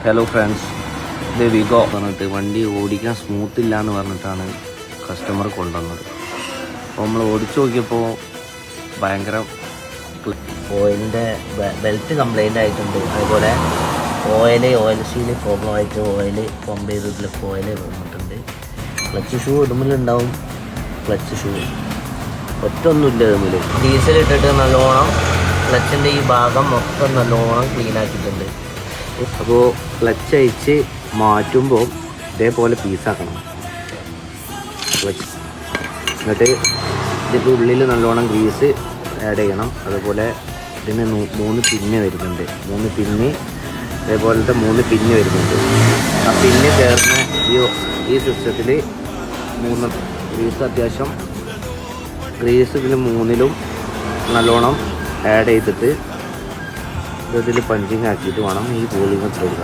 Hello friends, ഇത് വിഗോ പറഞ്ഞിട്ട് വണ്ടി ഓടിക്കാൻ സ്മൂത്തില്ല എന്ന് പറഞ്ഞിട്ടാണ് കസ്റ്റമർ കൊണ്ടുവന്നത്. അപ്പോൾ നമ്മൾ ഓടിച്ചു നോക്കിയപ്പോൾ ഭയങ്കര ഓയിലിൻ്റെ ബെൽറ്റ് കംപ്ലൈൻ്റ് ആയിട്ടുണ്ട്. അതുപോലെ ഓയിൽ ഷീല് പ്രോബ്ലം ആയിട്ട് ഓയിൽ പമ്പ് ചെയ്തതിലൊക്കെ ഓയിൽ വന്നിട്ടുണ്ട്. ക്ലച്ച് ഷൂ ഇടുമ്പിലുണ്ടാവും, ക്ലച്ച് ഷൂ ഒറ്റൊന്നുമില്ല ഇടുമ്പിൽ. ഡീസലിട്ടിട്ട് നല്ലോണം ക്ലച്ചിൻ്റെ ഈ ഭാഗം മൊത്തം നല്ലോണം ക്ലീൻ ആക്കിയിട്ടുണ്ട്. അപ്പോൾ ക്ലച്ച് അയച്ച് മാറ്റുമ്പോൾ ഇതേപോലെ പീസാക്കണം ക്ലച്ച്. എന്നിട്ട് ഇതിൻ്റെ ഉള്ളിൽ നല്ലോണം ഗ്രീസ് ആഡ് ചെയ്യണം. അതുപോലെ ഇതിന് 3 പിന്ന് വരുന്നുണ്ട്. 3 പിന്ന് ഇതേപോലത്തെ 3 പിന്ന് വരുന്നുണ്ട്. ആ പിന്ന് ചേർന്ന് ഈ സിസ്റ്റത്തിൽ 3 ഗ്രീസ് അത്യാവശ്യം ഗ്രീസ് ഇതിൽ 3ലും നല്ലോണം ആഡ് ചെയ്തിട്ട് ഇതിൽ പഞ്ചിങ് ആക്കിയിട്ട് വേണം ഈ പോളിങ് ഇട്ട് കൊടുക്കാൻ.